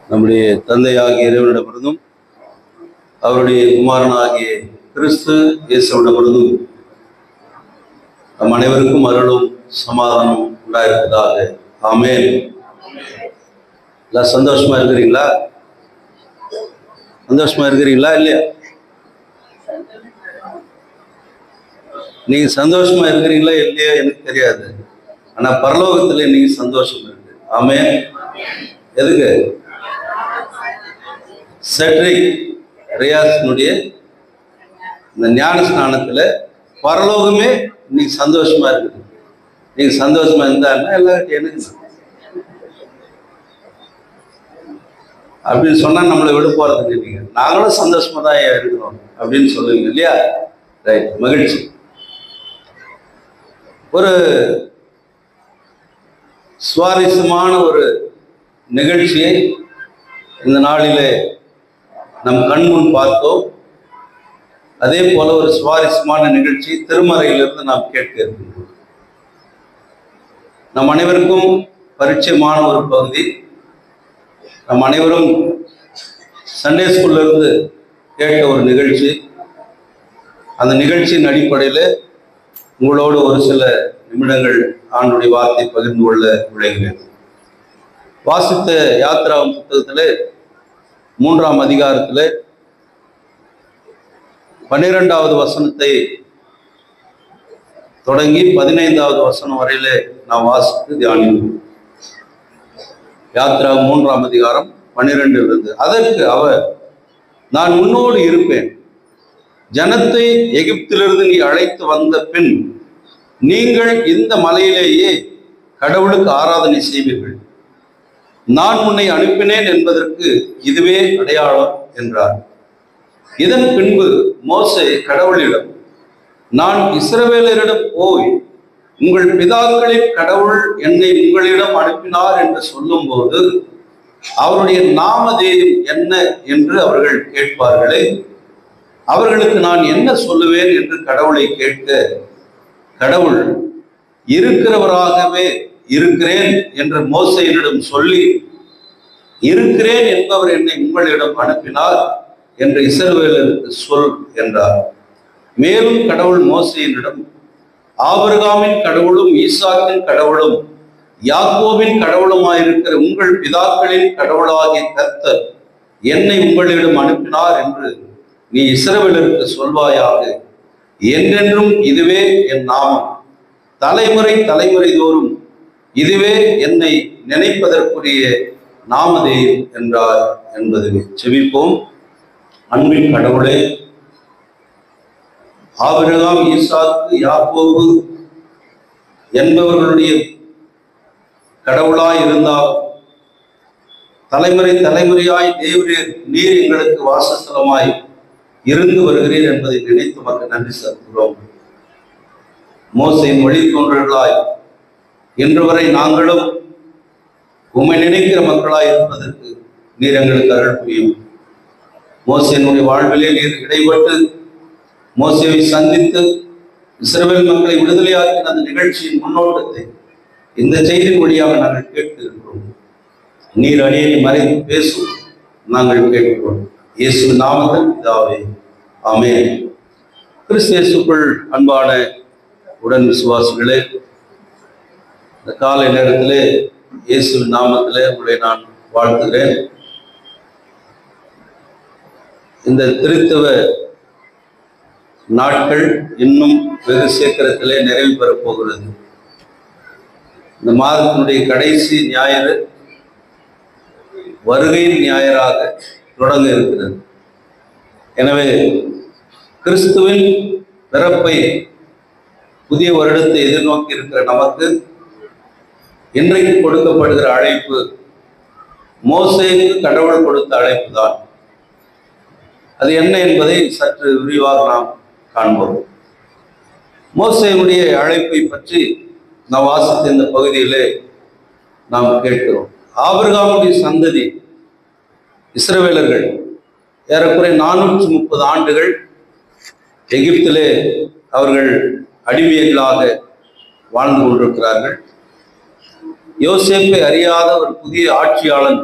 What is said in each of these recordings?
நம்முடைய தந்தையாகிய இறைவனிடமிருந்தும் அவருடைய குமாரனாகிய கிறிஸ்து இயேசுவிடமிருந்தும் நம் அனைவருக்கும் அருளும் சமாதானம் உண்டாயிருப்பதாக. ஆமென். எல்லாம் சந்தோஷமா இருக்கிறீங்களா? சந்தோஷமா இருக்கிறீங்களா இல்லையா? நீங்க சந்தோஷமா இருக்கிறீங்களா இல்லையா எனக்கு தெரியாது. ஆனா பரலோகத்துல நீங்க சந்தோஷம் இருக்கு. ஆமென். எதுக்கு? செட்ரிக் ரியாஸினுடைய இந்த ஞான ஸ்நானத்துல பரலோகமே இன்னைக்கு சந்தோஷமா இருக்குது. நீங்க சந்தோஷமா இருந்தாருன்னா எல்லார்ட்டும் எனக்கு அப்படின்னு சொன்னா நம்மளை விட போறது இல்லைங்க. நாங்களும் சந்தோஷமா தான் இருக்கிறோம் அப்படின்னு சொல்லுவீங்க இல்லையா? ரைட், மகிழ்ச்சி. ஒரு சுவாரஸ்யமான ஒரு நிகழ்ச்சியை இந்த நாளிலே நம் கண்முன் பார்த்தோம். அதே போல ஒரு சுவாரஸ்யமான நிகழ்ச்சி திருமறையிலிருந்து நாம் கேட்க இருக்கின்றோம். நம் அனைவருக்கும் பரிச்சயமான ஒரு பகுதி. நம் அனைவரும் சண்டே ஸ்கூல்ல இருந்து கேட்ட ஒரு நிகழ்ச்சி. அந்த நிகழ்ச்சியின் அடிப்படையில் உங்களோடு ஒரு சில நிமிடங்கள் ஆண்டுடைய வார்த்தை பகிர்ந்து கொள்ள விளைகிறேன். வாசித்த யாத்ரா புத்தகத்தில் 3ஆம் அதிகாரத்தில் 12வது வசனத்தை தொடங்கி 15வது வசனம் வரையில நாம் வாசித்து தியானிப்போம். யாத்ரா 3ஆம் அதிகாரம் 12 அதற்கு அவர், நான் உன்னோடு இருப்பேன், ஜனத்தை எகிப்திலிருந்து நீ அழைத்து வந்த பின் நீங்கள் இந்த மலையிலேயே கடவுளுக்கு ஆராதனை செய்வீர்கள். நான் உன்னை அனுப்பினேன் என்பதற்கு இதுவே அடையாளம் என்றார். இதன் பின்பு மோசே கடவுளிடம், நான் இஸ்ரவேலரிடம் போய் உங்கள் பிதாக்களின் கடவுள் என்னை உங்களிடம் அனுப்பினார் என்று சொல்லும் போது அவருடைய நாமதேயம் என்ன என்று அவர்கள் கேட்பார்களே, அவர்களுக்கு நான் என்ன சொல்லுவேன் என்று கடவுளை கேட்க, கடவுள் இருக்கிறவராகவே இருக்கிறேன் என்று மோசேயிடம் சொல்லி, இருக்கிறேன் என்பவர் என்னை உங்களிடம் அனுப்பினார் என்று இஸ்ரவேலருக்கு சொல் என்றார். மேலும் கடவுள் மோசேயிடம், ஆபிரகாமின் கடவுளும் ஈசாக்கின் கடவுளும் யாக்கோபின் கடவுளுமாயிருக்கிற உங்கள் பிதாக்களின் கடவுளாகிய கர்த்தர் என்னை உங்களிடம் அனுப்பினார் என்று நீ இஸ்ரவேலருக்கு சொல்வாயாக. என்றென்றும் இதுவே என் நாமம், தலைமுறை தலைமுறை தோறும் இதுவே என்னை நினைப்பதற்குரிய நாமதேயம் என்றார் என்பதை செவிப்போம். அன்பின் கடவுளே, ஆபிரகாம், ஈசாக்கு, யாக்கோபு என்பவர்களுடைய கடவுளாய் இருந்தால் தலைமுறை தலைமுறையாய் தேவரீர் நீர் எங்களுக்கு வாசஸ்தலமாய் இருந்து வருகிறீர் என்பதை நினைத்து மக்கள் நன்றி செலுத்துகிறோம். மோசேயின் வழித்தோன்றல்களாய் இன்று வரை நாங்களும் உம்மை நினைக்கிற மக்களாய் இருப்பதற்கு நீர் எங்களுக்கு அருள் புரியும். மோசேயினுடைய வாழ்விலே நீர் இடைப்பட்டு மோசேவை சந்தித்து இஸ்ரவேல் மக்களை விடுதலையாக்கின அந்த நிகழ்ச்சியின் முன்னோட்டத்தை இந்த செய்தியின் வழியாக நாங்கள் கேட்டு இருக்கிறோம். நீர் அடியை மறைந்து பேசும் நாங்கள் கேட்கிறோம். இயேசு நாமத்தில் பிதாவே, ஆமென். கிறிஸ்து இயேசுக்குள் அன்பான உடன் விசுவாசிகளே, இந்த காலை நேரத்திலே இயேசுவின் நாமத்திலே உங்களை நான் வாழ்த்துகிறேன். இந்த திருத்தவ நாட்கள் இன்னும் வெகு சீக்கிரத்திலே நிறைவு பெறப் போகிறது. இந்த மாதத்தினுடைய கடைசி ஞாயிறு வருகையின் ஞாயிறாக தொடங்க இருக்கிறது. எனவே கிறிஸ்துவின் பிறப்பை, புதிய வருடத்தை எதிர்நோக்கி இருக்கிற நமக்கு இன்றைக்கு கொடுக்கப்படுகிற அழைப்பு மோசேக்கு கடவுள் கொடுத்த அழைப்பு தான். அது என்ன என்பதை சற்று விரிவாக நாம் காண்போம். மோசேயுடைய அழைப்பை பற்றி நாம் வாசித்த இந்த பகுதியிலே நாம் கேட்கிறோம். ஆபிரகாமுடைய சந்ததி இஸ்ரவேலர்கள் ஏறக்குறைய 430 ஆண்டுகள் எகிப்திலே அவர்கள் அடிமைகளாக வாழ்ந்து கொண்டிருக்கிறார்கள். யோசேப்பை அறியாத ஒரு புதிய ஆட்சியாளன்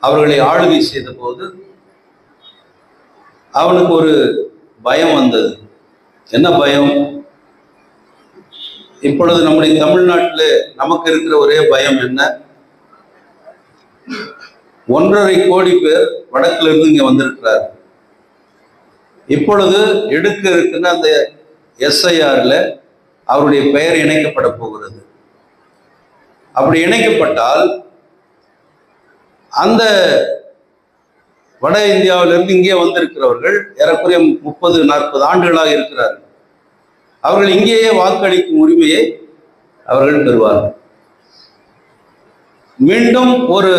அவர்களை ஆளுகை செய்த போது அவனுக்கு ஒரு பயம் வந்தது. என்ன பயம்? இப்பொழுது நம்முடைய தமிழ்நாட்டில் நமக்கு இருக்கிற ஒரே பயம் என்ன? 1.5 கோடி பேர் வடக்குல இருந்து இங்க வந்திருக்கிறார். இப்பொழுது எடுக்க இருக்குன்னு அந்த SIRல அவருடைய பெயர் இணைக்கப்பட போகிறது. அப்படி இணைக்கப்பட்டால் அந்த வட இந்தியாவிலிருந்து இங்கே வந்திருக்கிறவர்கள் ஏறக்குறைய 30-40 ஆண்டுகளாக இருக்கிறார்கள். அவர்கள் இங்கேயே வாக்களிக்கும் உரிமையை அவர்கள் பெறுவார்கள். மீண்டும் ஒரு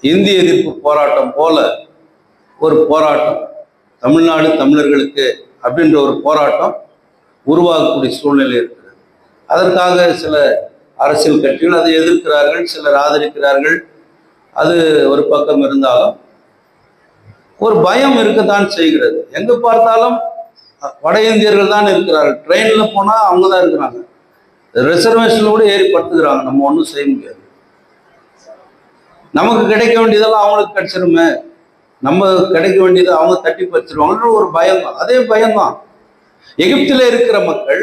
இந்திய எதிர்ப்பு போராட்டம் போல ஒரு போராட்டம், தமிழ்நாடு தமிழர்களுக்கு அப்படின்ற ஒரு போராட்டம் உருவாகக்கூடிய சூழ்நிலை இருக்கிறது. அதற்காக சில அரசியல் கட்சிகள் அதை எதிர்க்கிறார்கள், சிலர் ஆதரிக்கிறார்கள். அது ஒரு பக்கம் இருந்தாலும் ஒரு பயம் இருக்கத்தான் செய்கிறது. எங்க பார்த்தாலும் வட இந்தியர்கள் தான் இருக்கிறார்கள். ட்ரெயின்ல போனா அவங்க தான் இருக்கிறாங்க. ரிசர்வேஷன்ல கூட ஏறி படுத்துக்கிறாங்க. நம்ம ஒன்றும் செய்ய முடியாது. நமக்கு கிடைக்க வேண்டியதெல்லாம் அவங்களுக்கு கிடைச்சிருமே, நம்ம கிடைக்க வேண்டியதை அவங்க தட்டி பறிச்சிருவாங்கன்ற ஒரு பயம் தான். அதே பயம்தான் எகிப்திலே இருக்கிற மக்கள்,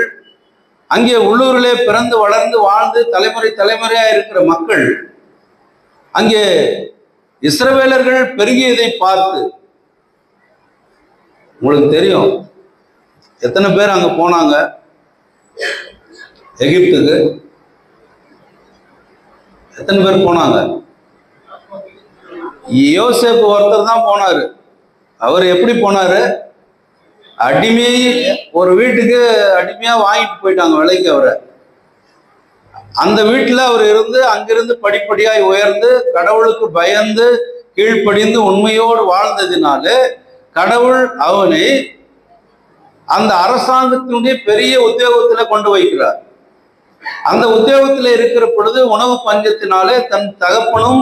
அங்கே உள்ளூரிலே பிறந்து வளர்ந்து வாழ்ந்து தலைமுறை தலைமுறையா இருக்கிற மக்கள் அங்கே இஸ்ரவேலர்கள் பெருகியதை பார்த்து, உங்களுக்கு தெரியும் எத்தனை பேர் அங்க போனாங்க எகிப்துக்கு? எத்தனை பேர் போனாங்க? யோசேப்பு ஒருத்தர் தான் போனாரு. அவர் எப்படி போனாரு? அடிமை, ஒரு வீட்டுக்கு அடிமையா வாங்கிட்டு போயிட்டாங்க விலைக்கு அவரை. அந்த வீட்டுல அவர் இருந்து அங்கிருந்து படிப்படியாய் உயர்ந்து கடவுளுக்கு பயந்து கீழ்ப்படிந்து உண்மையோடு வாழ்ந்ததினால கடவுள் அவனை அந்த அரசாங்கத்தினுடைய பெரிய உத்தியோகத்துல கொண்டு வைக்கிறார். அந்த உத்தியோகத்தில் இருக்கிற பொழுது உணவு பஞ்சத்தினாலே தன் தகப்பனும்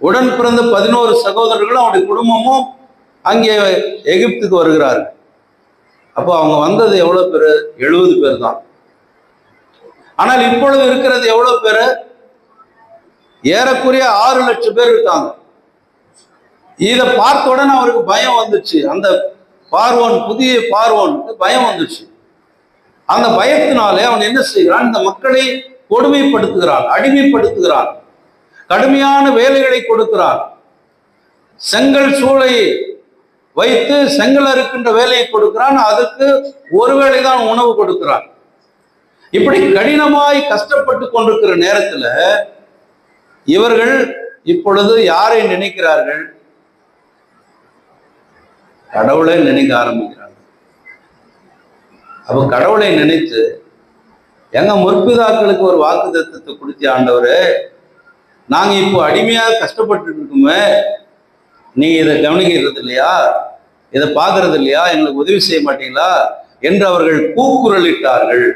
உடன் பிறந்த 11 சகோதரர்களும் அவருடைய குடும்பமும் அங்கே எகிப்துக்கு வருகிறார்கள். அப்போ அவங்க வந்தது எவ்வளவு பேரு? 70 பேர் தான். ஆனால் இப்பொழுது இருக்கிறது எவ்வளவு பேரு? ஏறக்குறைய 6 லட்சம் பேர் இருக்காங்க. இதை பார்த்த உடனே அவருக்கு பயம் வந்துச்சு. அந்த பார்வோன், புதிய பார்வோனுக்கு பயம் வந்துச்சு. அந்த பயத்தினாலே அவன் என்ன செய்கிறான்? இந்த மக்களை கொடுமைப்படுத்துகிறான், அடிமைப்படுத்துகிறான், கடுமையான வேலைகளை கொடுக்கிறான். செங்கல் சூளை வைத்து செங்கல் அறுக்கின்ற வேலையை கொடுக்கிறான். அதுக்கு ஒருவேளை தான் உணவு கொடுக்கிறான். இப்படி கடினமாய் கஷ்டப்பட்டு கொண்டிருக்கிற நேரத்துல இவர்கள் இப்பொழுது யாரை நினைக்கிறார்கள்? கடவுளை நினைக்க ஆரம்பிக்கிறாங்க. அப்ப கடவுளை நினைத்து, எங்க முற்பிதாக்களுக்கு ஒரு வாக்குத்தத்தத்தை கொடுத்த ஆண்டவரே, நாங்க இப்போ அடிமையா கஷ்டப்பட்டு இருக்கோமே, நீங்க இதை கவனிக்கிறது இல்லையா, இதை பார்க்கறது இல்லையா, எங்களுக்கு உதவி செய்ய மாட்டீங்களா என்று அவர்கள் கூக்குரலிட்டார்கள்.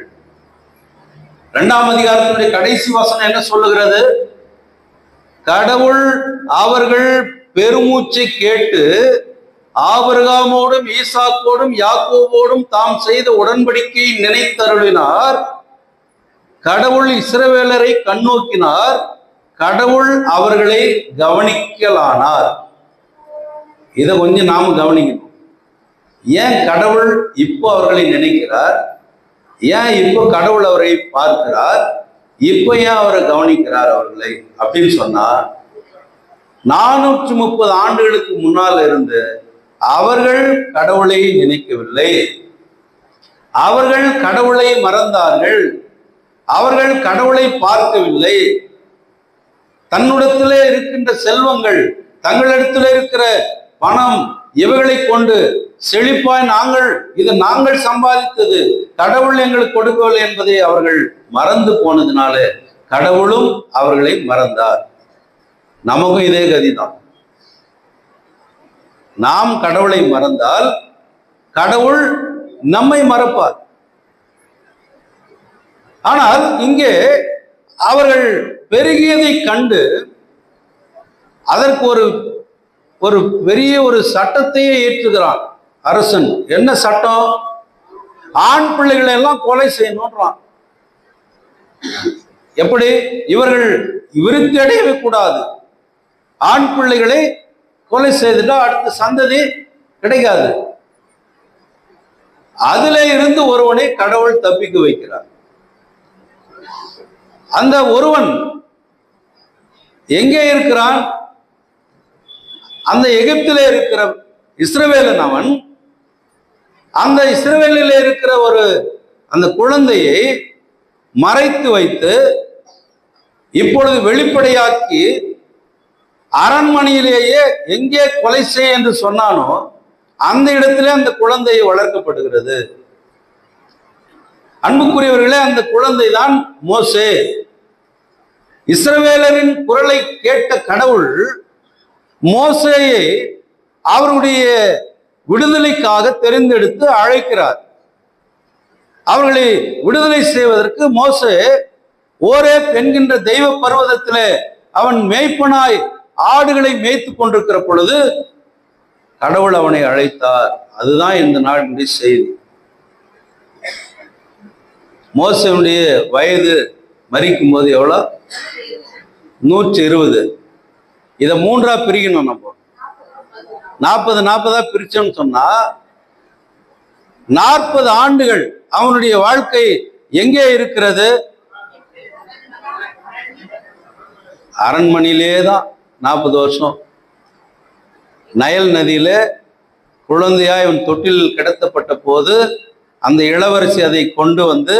2ஆம் அதிகாரத்தினுடைய கடைசி வசனம் என்ன சொல்லுகிறது? கடவுள் அவர்கள் பெருமூச்சை கேட்டு ஆபிரகாமோடும் ஈசாக்கோடும் யாக்கோபோடும் தாம் செய்த உடன்படிக்கையை நினைத்தருளினார். கடவுள் இஸ்ரவேலரை கண்ணோக்கினார். கடவுள் அவர்களை கவனிக்கலானார். இதை கொஞ்சம் நாம கவனிக்கணும். ஏன் கடவுள் இப்போ அவர்களை நினைக்கிறார்? ஏன் இப்போ கடவுள் அவரை பார்க்கிறார்? இப்போ ஏன் அவரை கவனிக்கிறார் அவர்களை அப்படின்னு சொன்னா, 430 ஆண்டுகளுக்கு முன்னால் இருந்து அவர்கள் கடவுளை நினைக்கவில்லை. அவர்கள் கடவுளை மறந்தார்கள். அவர்கள் கடவுளை பார்க்கவில்லை. தன்னிடத்திலே இருக்கின்ற செல்வங்கள், தங்களிடத்திலே இருக்கிற பணம், இவைகளை கொண்டு செழிப்பாய் நாங்கள் சம்பாதித்தது, கடவுள் எங்களுக்கு கொடுக்கவில்லை என்பதை அவர்கள் மறந்து போனதுனால கடவுளும் அவர்களை மறந்தார். நமக்கும் இதே கதிதான். நாம் கடவுளை மறந்தால் கடவுள் நம்மை மறப்பார். ஆனால் இங்கே அவர்கள் பெருகியதை கண்டு அதற்கு ஒரு பெரிய ஒரு சட்டத்தையே ஏற்றுகிறான் அரசன். என்ன சட்டம்? ஆண் பிள்ளைகளை எல்லாம் கொலை செய்யணும்ன்றான். எப்படி? இவர்கள் விருத்தி அடையவே கூடாது. ஆண் பிள்ளைகளை கொலை செய்துட்டா அடுத்த சந்ததி கிடைக்காது. அதுல இருந்து ஒருவனை கடவுள் தப்பிக்க வைக்கிறார். அந்த ஒருவன் எங்கே இருக்கிறான்? அந்த எகிப்திலே இருக்கிற இஸ்ரவேலன். அவன் அந்த இஸ்ரவேலில் இருக்கிற அந்த குழந்தையை மறைத்து வைத்து இப்பொழுது வெளிப்படையாக்கி அரண்மனையிலேயே எங்கே கொலை செய் என்று சொன்னானோ அந்த இடத்திலே அந்த குழந்தையை வளர்க்கப்படுகிறது. அன்புக்குரியவர்களே, அந்த குழந்தை தான் மோசே. இஸ்ரவேலரின் குரலை கேட்ட கடவுள் மோசேயை அவருடைய விடுதலைக்காக தெரிந்தெடுத்து அழைக்கிறார். அவர்களை விடுதலை செய்வதற்கு மோசே ஓரேப் என்கின்ற தெய்வ பர்வதத்திலே அவன் மேய்ப்பனாய் ஆடுகளை மேய்த்து கொண்டிருக்கிற பொழுது கடவுள் அவனை அழைத்தார். அதுதான் இந்த நாளுடைய செய்தி. மோசேவுடைய வயது மரிக்கும் போது எவ்வளோ? 120. இதை 3ஆ பிரிக்கணும். நம்ம 40 பிரிச்சோம்னு சொன்னா 40 ஆண்டுகள் அவனுடைய வாழ்க்கை எங்கே இருக்கிறது? அரண்மனையிலே தான் 40 வருஷம். நயல் நதியில குழந்தையாய் அவன் தொட்டில் கிடத்தப்பட்ட போது அந்த இளவரசி அதை கொண்டு வந்து,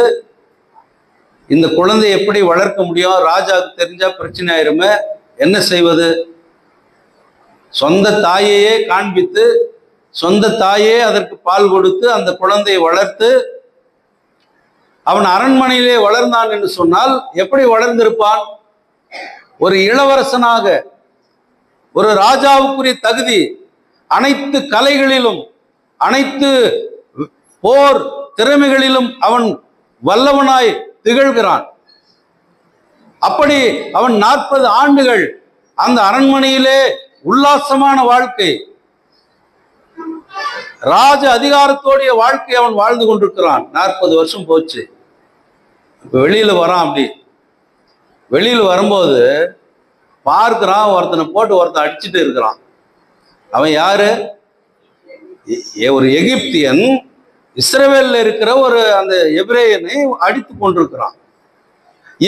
இந்த குழந்தையை எப்படி வளர்க்க முடியும்? ராஜாவுக்கு தெரிஞ்சா பிரச்சனை ஆயிருமே, என்ன செய்வது? சொந்த தாயையே காண்பித்து, சொந்த தாயே அதற்கு பால் கொடுத்து அந்த குழந்தையை வளர்த்து அவன் அரண்மனையிலே வளர்ந்தான் என்று சொன்னால் எப்படி வளர்ந்திருப்பான்? ஒரு இளவரசனாக, ஒரு ராஜாவுக்குரிய தகுதி, அனைத்து கலைகளிலும் அனைத்து போர் திறமைகளிலும் அவன் வல்லவனாய் திகழ்கிறான். அப்படி அவன் 40 ஆண்டுகள் அந்த அரண்மனையிலே உல்லாசமான வாழ்க்கை, ராஜ அதிகாரத்தோடைய வாழ்க்கை அவன் வாழ்ந்து கொண்டிருக்கிறான். 40 வருஷம் போச்சு. இப்ப வெளியில வரான். அப்படி வெளியில வரும்போது பார்க்கிறான், ஒருத்தனை போட்டு ஒருத்தன் அடிச்சுட்டு இருக்கிறான். அவன் யாரு? ஒரு எகிப்தியன் இஸ்ரவேல்ல இருக்கிற அந்த எபிரேயனை அடித்து கொண்டிருக்கிறான்.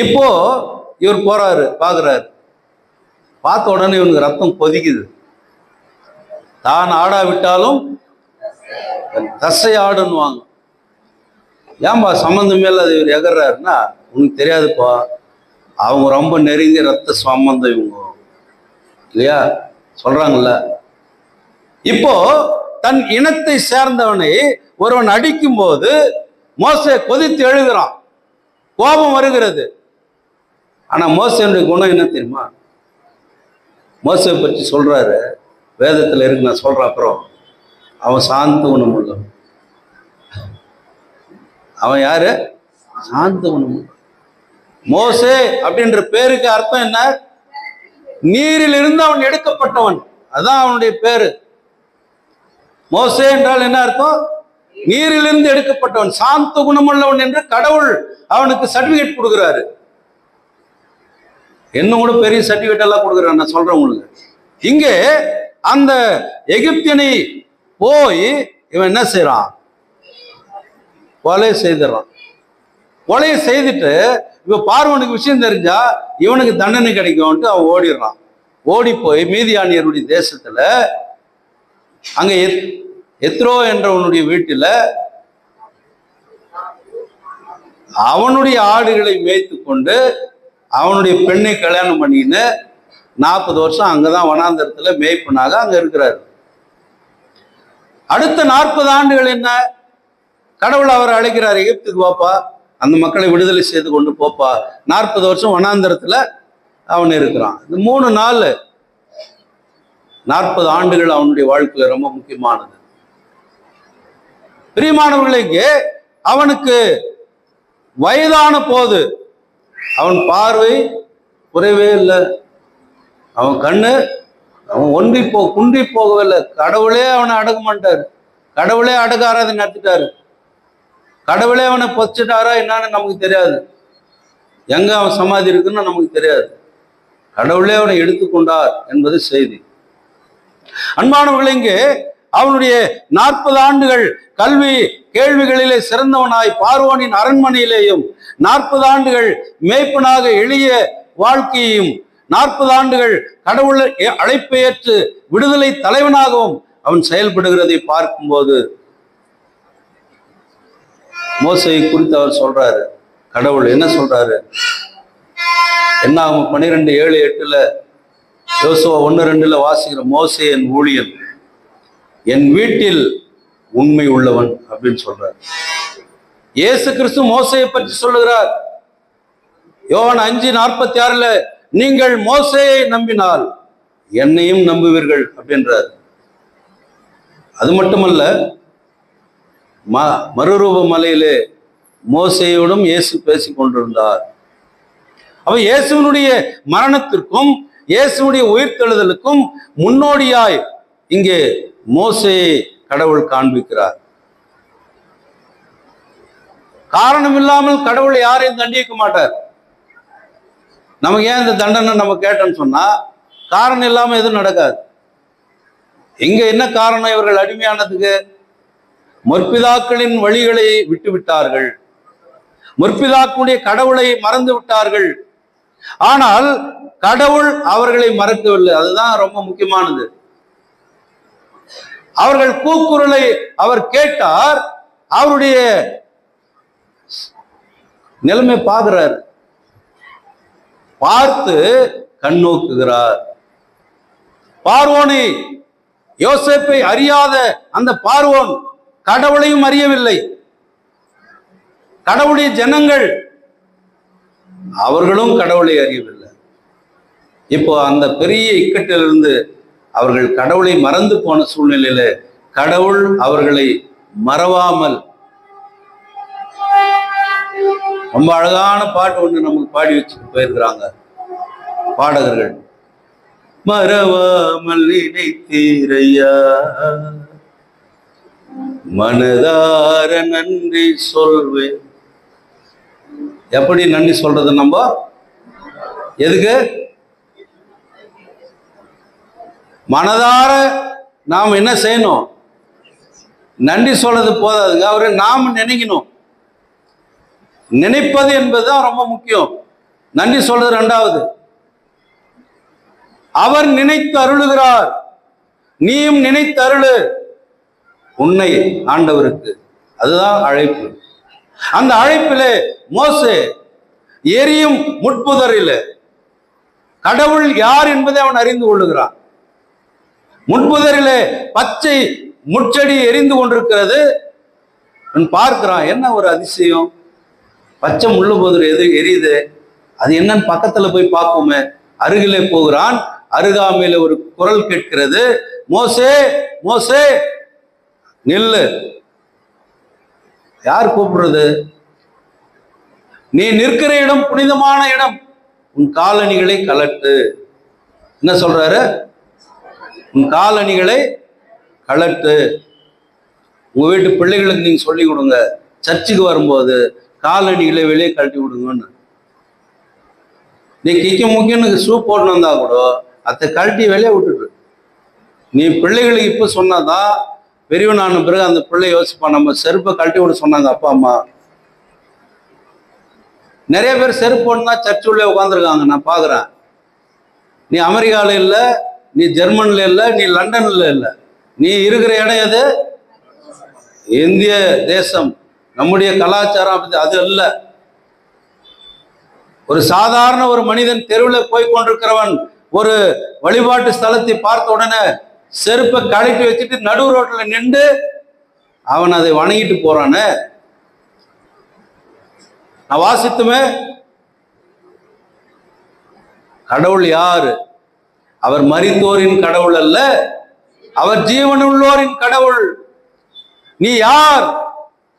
இப்போ இவர் போறாரு, பாக்குறாரு. பார்த்த உடனே இவனுக்கு ரத்தம் கொதிக்குது. தான் ஆடாவிட்டாலும் தசை ஆடுன்னுவாங்க. ஏன்பா சம்பந்தமே இல்லாத இவர் எகர்றாருன்னா, உனக்கு தெரியாதுப்பா, அவங்க ரொம்ப நெருங்கிய ரத்த சம்பந்தம் இவங்க, இல்லையா சொல்றாங்கல்ல. இப்போ தன் இனத்தை சேர்ந்தவனை ஒருவன் அடிக்கும் போது மோசே கொதித்து எழுகிறான், கோபம் வருகிறது. ஆனா மோசேனுடைய குணம் என்ன தெரியுமா? மோசே பற்றி சொல்றாரு, வேதத்துல இருக்கு, நான் சொல்றேன். அப்புறம் அவன் சாந்த குணம் உள்ளவன். அவன் யாரு? சாந்த குணம். மோசே அப்படின்ற பேருக்கு அர்த்தம் என்ன? நீரில் இருந்து அவன் எடுக்கப்பட்டவன், அதான் அவனுடைய பேரு. மோசே என்றால் என்ன அர்த்தம்? நீரிலிருந்து எடுக்கப்பட்டவன், சாந்த குணமுள்ளவன் என்று கடவுள் அவனுக்கு சர்டிபிகேட் கொடுக்கிறாரு. இன்னும் கூட பெரிய சர்டிபிகேட் எல்லாம் கொடுக்குறாரு, நான் சொல்றேன் உங்களுக்கு. இங்கே அந்த எகிப்தியனை போய் இவன் என்ன செய்யறான்? கொலை செய்துறான். கொலையை செய்துட்டு இப்ப பார்வனுக்கு விஷயம் தெரிஞ்சா இவனுக்கு தண்டனை கிடைக்கும்ட்டு அவன் ஓடிடுறான். ஓடி போய் மீதியானியருடைய தேசத்துல அங்க எத்ரோ என்றவனுடைய வீட்டில அவனுடைய ஆடுகளை மேய்த்து கொண்டு அவனுடைய பெண்ணை கல்யாணம் பண்ணின்னு 40 வருஷம் அங்கதான் வனாந்தரத்துல மேய்ப்பனாக அங்க இருக்கிறாரு. அடுத்த 40 ஆண்டுகள் என்ன, கடவுள் அவரை அழைக்கிறார், எகிப்துக்கு வாப்பா, அந்த மக்களை விடுதலை செய்து கொண்டு போப்பா. 40 வருஷம் வனாந்தரத்துல அவன் இருக்கிறான். இந்த 3 நாள் 40 ஆண்டுகள் அவனுடைய வாழ்க்கையில ரொம்ப முக்கியமானது. பிரியமானவர்களுக்கு அவனுக்கு வயதான போது அவன் பார்வை குறைவே இல்லை, அவன் கண்ணு அவன் குன்றி போகவில்லை. கடவுளே அவனை அடக்க மாட்டாரு, கடவுளே அடக்க ஆராதனை நடத்திட்டாரு, கடவுளே அவனை பொச்சிட்டாரா என்னன்னு நமக்கு தெரியாது, எங்க அவன் சமாதி இருக்குன்னு நமக்கு தெரியாது, கடவுளே அவனை எடுத்துக்கொண்டார் என்பது செய்தி. அன்பானவர்கள், இங்கே அவனுடைய 40 ஆண்டுகள் கல்வி கேள்விகளிலே சிறந்தவனாய் பார்வோனின் அரண்மனையிலேயும் 40 ஆண்டுகள் மேய்ப்பனாக எளிய வாழ்க்கையையும் 40 ஆண்டுகள் கடவுள் அழைப்பை ஏற்று விடுதலை தலைவனாகவும் அவன் செயல்படுகிறதை பார்க்கும்போது மோசேயை குறித்து அவர் சொல்றாரு. கடவுள் என்ன சொல்றாரு? என்னாகும் 12:7-8 யோசுவா 1:2 வாசிக்கிற, மோசே என் ஊழியன், என் வீட்டில் உண்மை உள்ளவன் அப்படின்னு சொல்றார். இயேசு கிறிஸ்து மோசேயை பற்றி சொல்லுகிறார். யோவான் 5:46 நீங்கள் மோசேயை நம்பினால் என்னையும் நம்புவீர்கள் அப்படின்றார். அது மட்டுமல்ல, மறுரூப மலையிலே மோசேயோடும் இயேசு பேசிக் கொண்டிருந்தார். அவ இயேசுனுடைய மரணத்திற்கும் இயேசுடைய உயிர்த்தெழுதலுக்கும் முன்னோடியாய் இங்கே மோசேயை கடவுள் காண்பிக்கிறார். காரணம் இல்லாமல் கடவுள் யாரையும் தண்டிக்க மாட்டார். நமக்கு ஏன் இந்த தண்டனை நம்ம கேட்டோம்னு சொன்னா, காரணம் இல்லாம எதுவும் நடக்காது. இங்க என்ன காரணம்? இவர்கள் அடிமையானதுக்கு முற்பிதாக்களின் வழிகளை விட்டு விட்டார்கள், முற்பிதாக்களுடைய கடவுளை மறந்து விட்டார்கள். ஆனால் கடவுள் அவர்களை மறக்கவில்லை. அதுதான் ரொம்ப முக்கியமானது. அவர்கள் கூக்குரலை அவர் கேட்டார், அவருடைய நிலைமை பார்க்கிறார், பார்த்து கண்ணோக்குகிறார். பார்வோனை, யோசேப்பை அறியாத அந்த பார்வோன் கடவுளையும் அறியவில்லை. கடவுளுடைய ஜனங்கள் அவர்களும் கடவுளை அறியவில்லை. இப்போ அந்த பெரிய இக்கட்டிலிருந்து அவர்கள் கடவுளை மறந்து போன சூழ்நிலையில கடவுள் அவர்களை மறவாமல், ரொம்ப அழகான பாட்டு ஒண்ணு நமக்கு பாடி வச்சுட்டு போயிருக்கிறாங்க பாடகர்கள். மறவாமல் நினைத்தீரையா, மனதார நன்றி சொல்வேன். எப்படி நன்றி சொல்றது? நம்ம எதுக்கு மனதார நாம் என்ன செய்யணும்? நன்றி சொல்றது போதாதுங்க, அவரை நாம் நினைக்கணும். நினைப்பது என்பதுதான் ரொம்ப முக்கியம். நன்றி சொல்றது ரெண்டாவது. அவர் நினைத்து அருளுகிறார், நீயும் நினைத்து அருளு உன்னை ஆண்டவருக்கு. அதுதான் அழைப்பு. அந்த அழைப்பிலே மோசே எரியும் முட்புதரில் கடவுள் யார் என்பதை அவன் அறிந்து கொள்ளுகிறான். முட்புதரிலே பச்சை முட்செடி எரிந்து கொண்டிருக்கிறது. அவன் பார்க்கிறான், என்ன ஒரு அதிசயம், பச்சை முள்ளு புதர் எரியுது, அது என்னன்னு பக்கத்துல போய் பார்ப்போமே. அருகிலே போகிறான். அருகாமையில ஒரு குரல் கேட்கிறது, மோசே மோசே நில்லு. யார் கூப்பிடுறது? நீ நிற்கிற இடம் புனிதமான இடம், உன் காலணிகளை கலட்டு. என்ன சொல்றாரு? உன் காலணிகளை கலட்டு. உங்க வீட்டு பிள்ளைகளுக்கு நீங்க சொல்லி கொடுங்க, சர்ச்சுக்கு வரும்போது காலணிகளை வெளியே கழட்டி விடுங்கன்னு. நீ கிக்க முக்கியன்னு ஷூ போட்டு வந்தா கூட அதை கழட்டி வெளியே விட்டுடு. நீ பிள்ளைகளுக்கு இப்ப சொன்னாதான் பெரியவனான பிறகு அந்த பிள்ளை யோசிப்பான், நம்ம செருப்பை கழட்டி விட சொன்னாங்க அப்பா அம்மா. நிறைய பேர் செருப்பு போட்டுனா சர்ச்சு உள்ளே உட்காந்துருக்காங்க, நான் பாக்குறேன். நீ அமெரிக்கால இல்லை, நீ ஜெர்மன்ல இல்லை, நீ லண்டன்ல இல்லை, நீ இருக்கிற இடம் எது? இந்திய தேசம். நம்முடைய கலாச்சாரம் அது அல்ல. ஒரு சாதாரண ஒரு மனிதன் தெருவில் போய் கொண்டிருக்கிறவன் ஒரு வழிபாட்டு ஸ்தலத்தை பார்த்த உடனே செருப்பை கழட்டி வச்சுட்டு நடு ரோட்ல நின்று அவன் அதை வணங்கிட்டு போறானே. நான் வாசித்துமே, கடவுள் யாரு? அவர் மரித்தோரின் கடவுள் அல்ல, அவர் ஜீவனுள்ளோரின் கடவுள். நீ யார்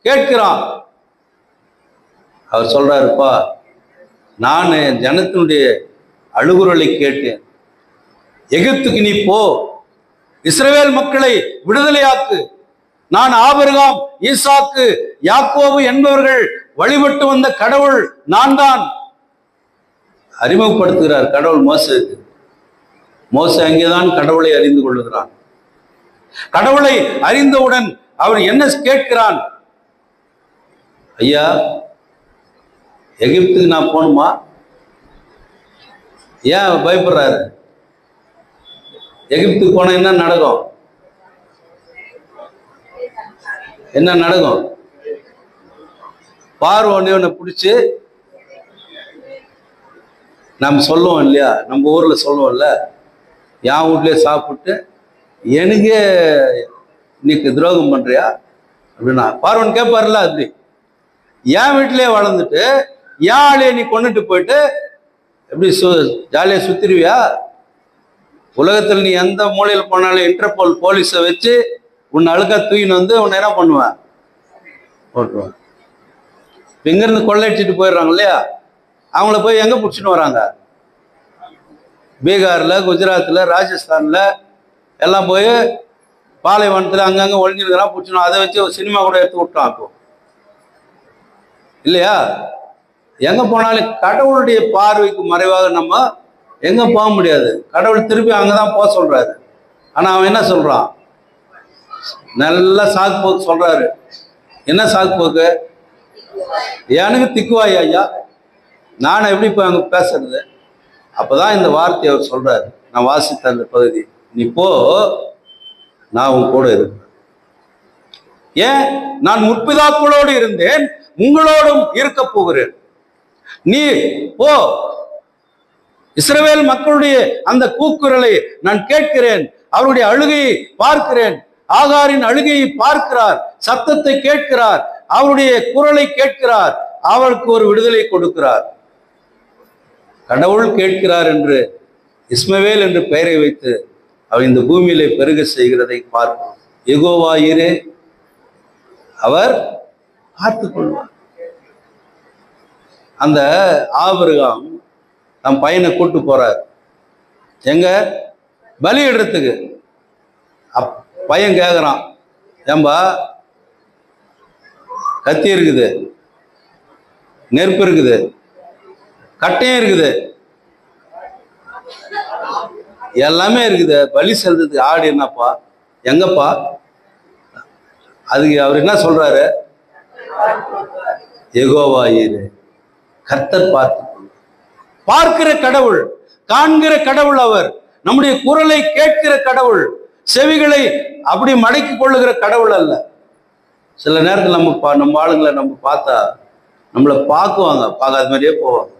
கேட்கிறான். அவர் சொல்றாருப்பா, நான் என் ஜனத்தினுடைய அழுகுரலை கேட்டேன். எகிப்துக்கு நீ போ, இஸ்ரவேல் மக்களை விடுதலையாக்கு. நான் ஆபிரகாம், ஈசாக்கு, யாக்கோபு என்பவர்கள் வழிபட்டு வந்த கடவுள் நான் தான். அறிமுகப்படுத்துகிறார் கடவுள் மோசேக்கு. மோசே அங்கேதான் கடவுளை அறிந்து கொள்ளுகிறான். கடவுளை அறிந்தவுடன் அவர் என்ன கேட்கிறான்? ஐயா, எகிப்துக்கு நான் போகணுமா? ஏன் பயப்படுறாரு? எகிப்துக்கு போன என்ன நடக்கும்? என்ன நடக்கும்? பார்வோனை பிடிச்சு நம்ம சொல்லுவோம் இல்லையா, நம்ம ஊர்ல சொல்லுவோம்ல, என் வீட்லயே சாப்பிட்டு எனக்கு இன்னைக்கு துரோகம் பண்றியா அப்படின்னா பார்வன் கேட்பாருல, அப்படி என் வீட்டிலே வளர்ந்துட்டு என் ஆளைய நீ கொண்டுட்டு போயிட்டு எப்படி ஜாலியா சுத்திருவியா? உலகத்தில் நீ எந்த மூலையில் போனாலும் இன்டர்போல் போலீஸை வச்சு உன்னை அழுக்கா தூக்கின்னு வந்து உன்னை என்ன பண்ணுவேன்? போட்டுருவேன். இங்கிருந்து கொள்ளையடிச்சிட்டு போயிடுறாங்க இல்லையா, அவங்கள போய் எங்க பிடிச்சின்னு வராங்க? பீகார்ல, குஜராத்ல, ராஜஸ்தான்ல எல்லாம் போய் பாலைவனத்துல அங்கங்க ஒழிஞ்சிருக்கிறான், பிடிச்சிடும். அதை வச்சு ஒரு சினிமா கூட எடுத்து விட்டோம். அப்போ இல்லையா? எங்க போனாலும் கடவுளுடைய பார்வைக்கு மறைவாக நம்ம எங்க போக முடியாது. கடவுள் திருப்பி அங்கதான் போக சொல்றாரு. ஆனா அவன் என்ன சொல்றான்? நல்ல சாக்கு போக்கு சொல்றாரு. என்ன சாக்கு போக்கு? எனக்கு திக்குவாய் ஐயா, நான் எப்படி போய் அங்க பேசுறது? அப்பதான் இந்த வார்த்தையை அவர் சொல்றாரு. நான் வாசித்த அந்த பகுதி, நீ போ, நான் உன் கூட இருப்பேன். ஏன்? நான் முற்பிதாக்களோடு இருந்தேன், உங்களோடும் இருக்க போகிறேன். நீ போ, இஸ்ரவேல் மக்களுடைய அந்த கூக்குரலை நான் கேட்கிறேன், அவருடைய அழுகையை பார்க்கிறேன். ஆகாரின் அழுகையை பார்க்கிறார், சத்தத்தை கேட்கிறார், அவருடைய குரலை கேட்கிறார், அவருக்கு ஒரு விடுதலை கொடுக்கிறார். கடவுள் கேட்கிறார் என்று இஸ்மவேல் என்று பெயரை வைத்து அவர் இந்த பூமியிலே பெருக செய்கிறதை பார்க்கிறோம். யெகோவா ஈரே, அவர் பார்த்துக் கொள்வார். அந்த ஆபிரகாம் தம் பையனை கூட்டு போறார். எங்க? பலியிடுறதுக்கு. பையன் கேட்குறான், ஏம்பா கத்தி இருக்குது, நெருப்பு இருக்குது, கட்டையும் இருக்குது, எல்லாமே இருக்குது, பலி செலுத்துறதுக்கு ஆடு என்னப்பா, எங்கப்பா? அதுக்கு அவர் என்ன சொல்றாரு? யெகோவா ஈரே, கர்த்தர் பார்க்கிற கடவுள், காண்கிற கடவுள். அவர் நம்முடைய குரலை கேட்கிற கடவுள், செவிகளை அப்படி மடக்கி கொள்ளுகிற கடவுள் அல்ல. சில நேரத்தில் நம்ம ஆளுங்களை நம்ம பார்த்தா நம்மளை பார்க்குவாங்க, பார்க்காத மாதிரியே போவாங்க.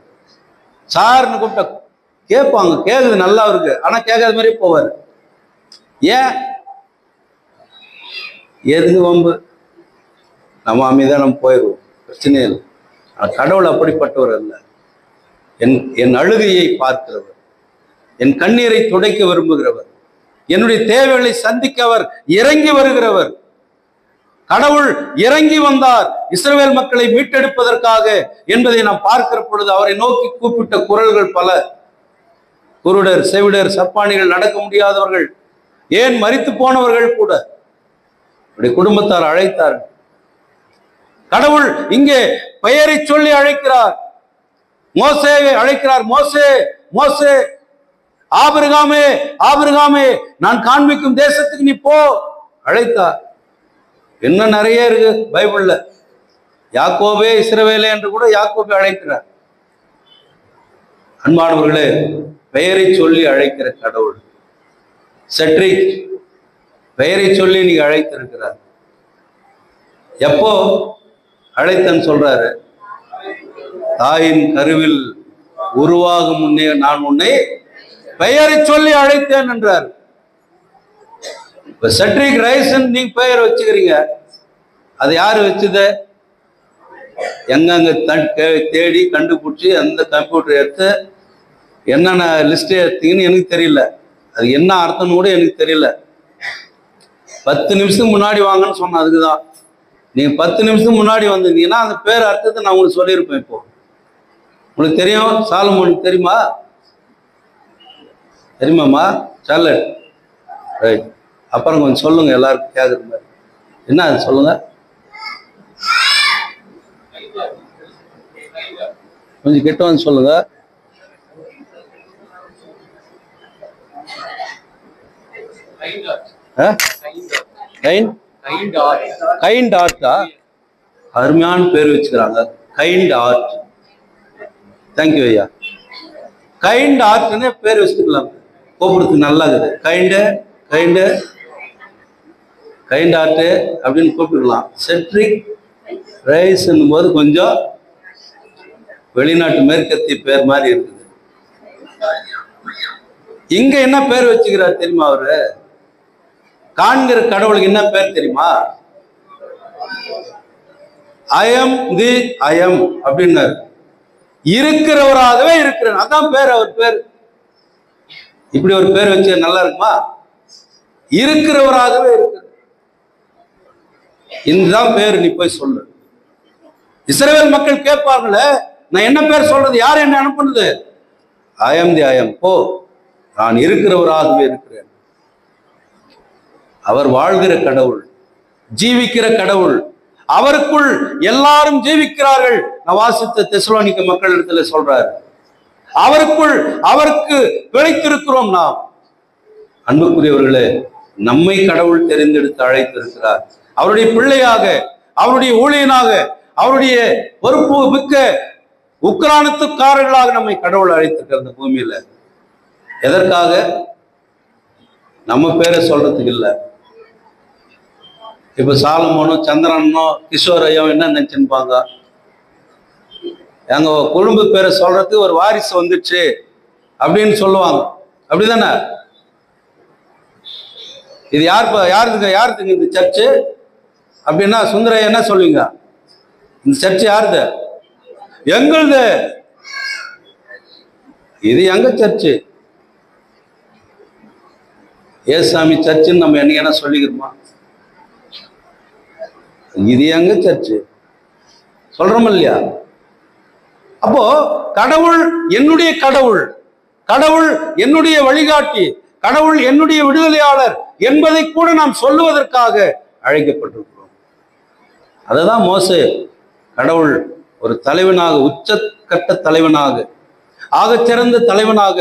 சார்னு கூப்பிட்டா கேட்பாங்க, கேட்குது நல்லா இருக்கு, ஆனா கேட்காத மாதிரியே போவார். ஏன்? எதுக்கு வம்பு? நம்ம அமைதியாக நம்ம போயிடுவோம், பிரச்சனையே இல்லை. கடவுள் அப்படிப்பட்டவர் அல்ல. என் அழுகையை பார்க்கிறவர், என் கண்ணீரை துடைக்க விரும்புகிறவர், என்னுடைய தேவைகளை சந்திக்க அவர் இறங்கி வருகிறவர். கடவுள் இறங்கி வந்தார் இஸ்ரவேல் மக்களை மீட்டெடுப்பதற்காக என்பதை நாம் பார்க்கிற பொழுது அவரை நோக்கி கூப்பிட்ட குரல்கள் பல. குருடர், செவிடர், சப்பானிகள், நடக்க முடியாதவர்கள், ஏன் மரித்து போனவர்கள் கூட குடும்பத்தார் அழைத்தார்கள். கடவுள் இங்கே பெயரை சொல்லி அழைக்கிறார். மோசேவை அழைக்கிறார். மோசே, மோசே, ஆபிரகாமே, ஆபிரகாமே, நான் காண்பிக்கும் தேசத்துக்கு நீ போ அழைத்தார். இன்னும் நிறைய இருக்கு பைபிள்ல. யாக்கோபே, இஸ்ரவேலே என்று கூட யாக்கோபே அழைக்கிறார். அன்பானவர்களே, பெயரை சொல்லி அழைக்கிற கடவுள். செட்ரிக் பெயரை சொல்லி நீங்க அழைத்திருக்கிறார். எப்போ அழைத்தன்னு சொல்றாரு? தாயின் கருவில் உருவாகும் முன்னே நான் உன்னை பெயரை சொல்லி அழைத்தேன் என்றார். இப்ப செட்ரிக் ரைசன் நீங்க பெயர் வச்சுக்கிறீங்க, அது யாரு வச்சது? எங்கங்க தேடி கண்டுபிடிச்சி அந்த கம்ப்யூட்டர் எடுத்து என்னென்ன லிஸ்ட் எடுத்தீங்கன்னு எனக்கு தெரியல, அது என்ன அர்த்தம்னு கூட எனக்கு தெரியல. 10 நிமிஷத்துக்கு முன்னாடி வாங்கன்னு சொன்ன, அதுக்குதான். நீங்க 10 நிமிஷத்துக்கு முன்னாடி வந்திருந்தீங்கன்னா அந்த பேர் அர்த்தத்தை நான் உங்களுக்கு சொல்லியிருப்பேன். இப்போ உங்களுக்கு தெரியும், சாலமோனுக்கு தெரியுமா? தெரியுமாம்மா? Charlotte, right. அப்புறம் கொஞ்சம் சொல்லுங்க, எல்லாருக்கும் கேட்குற மாதிரி. என்ன அது சொல்லுங்க, கொஞ்சம் கிட்ட வந்து சொல்லுங்க. கைண்ட் ஆர்ட்டா? அருமையான பேர் வச்சுக்கிறாங்க, கைண்ட் ஆர்ட். தேங்க்யூ ஐயா. கைண்ட் ஆர்ட்னு பேர் வச்சுக்கலாம், கூப்பிடுறதுக்கு நல்லா இருக்குது. கைண்டு ஆர்ட் அப்படின்னு கூப்பிட்டுக்கலாம். செட்ரிக் ரைஸ்ன்னும் போது கொஞ்சம் வெளிநாட்டு மேற்கத்திய பேர் மாதிரி இருக்குது. இங்க என்ன பேர் வச்சுக்கிறார் தெரியுமா? அவரு காண்கிற கடவுளுக்கு என்ன பேர் தெரியுமா? ஐஎம் தி ஐஎம் அப்படின்னாரு. இருக்கிறவராகவே இருக்கிறேன், அதான் பேர். அவர் பேர் இப்படி ஒரு பேர் வச்சு நல்லா இருக்குமா? இருக்கிறவராகவே இருக்கு, இதுதான் பேர். நீ போய் சொல்லு. இஸ்ரவேல் மக்கள் கேட்பார்களே, நான் என்ன பேர் சொல்றது, யார் என்ன அனுப்புனது? ஐஎம் தி ஐஎம். போ, நான் இருக்கிறவராகவே இருக்கிறேன். அவர் வாழ்கிற கடவுள், ஜீவிக்கிற கடவுள், அவருக்குள் எல்லாரும் ஜீவிக்கிறார்கள். நான் வாசித்த தெசலோனிக்க மக்கள் இடத்துல சொல்றாரு, அவருக்குள் அவருக்கு பிழைத்திருக்கிறோம் நாம். அன்புக்குரியவர்களே, நம்மை கடவுள் தெரிந்தெடுத்து அழைத்திருக்கிறார். அவருடைய பிள்ளையாக, அவருடைய ஊழியனாக, அவருடைய பொறுப்பு மிக்க உக்ரானத்துக்காரர்களாக நம்மை கடவுள் அழைத்திருக்கிற பூமியில. எதற்காக? நம்ம பேரை சொல்றதுக்கு இல்லை. இப்ப சாலமோனும் சந்திரனோ கிஷோர் ஐயோ என்ன நினைச்சுப்பாங்க, எங்க குடும்ப பேரை சொல்றதுக்கு ஒரு வாரிசு வந்துச்சு அப்படின்னு சொல்லுவாங்க. அப்படிதானே? இது யாருக்கு இந்த சர்ச்சு அப்படின்னா சுந்தரையா என்ன சொல்லுவீங்க? இந்த சர்ச்சு யாருது? எங்களுது. இது எங்க சர்ச்சு? ஏசாமி சர்ச்சுன்னு நம்ம என்ன சொல்லிக்கிறோமா? இது எங்க சர்ச்சு சொல்றோம் இல்லையா? அப்போ கடவுள் என்னுடைய கடவுள், கடவுள் என்னுடைய வழிகாட்டி, கடவுள் என்னுடைய விடுதலையாளர் என்பதை கூட நாம் சொல்லுவதற்காக அழைக்கப்பட்டிருக்கிறோம். அதுதான் மோசே கடவுள் ஒரு தலைவனாக, உச்சக்கட்ட தலைவனாக, ஆகச்சிறந்த தலைவனாக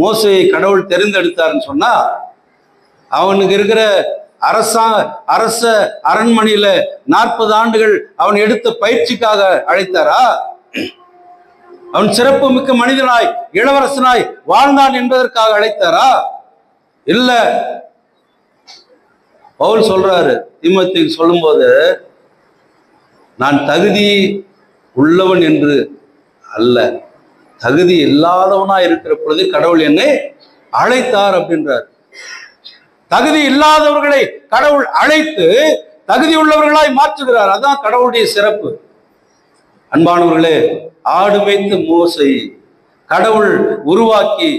மோசேயை கடவுள் தெரிந்தெடுத்தாருன்னு சொன்னா, அவனுக்கு இருக்கிற அரச அரண்மனையில 40 ஆண்டுகள் அவன் எடுத்த பயிற்சிக்காக அழைத்தாரா? அவன் சிறப்பு மிக்க மனிதனாய், இளவரசனாய் வாழ்ந்தான் என்பதற்காக அழைத்தாரா? இல்ல. பவுல் சொல்றாரு தீமோத்தேயுக்கு சொல்லும்போது, நான் தகுதி உள்ளவன் என்று அல்ல, தகுதி இல்லாதவனா இருக்கிற பொழுது கடவுள் என்னை அழைத்தார் அப்படின்றார். தகுதி இல்லாதவர்களை கடவுள் அழைத்து தகுதி உள்ளவர்களாய் மாற்றுகிறார். அதான் கடவுளுடைய சிறப்பு. அன்பானவர்களே, ஆடு வைத்து மோசை கடவுள் உருவாக்கி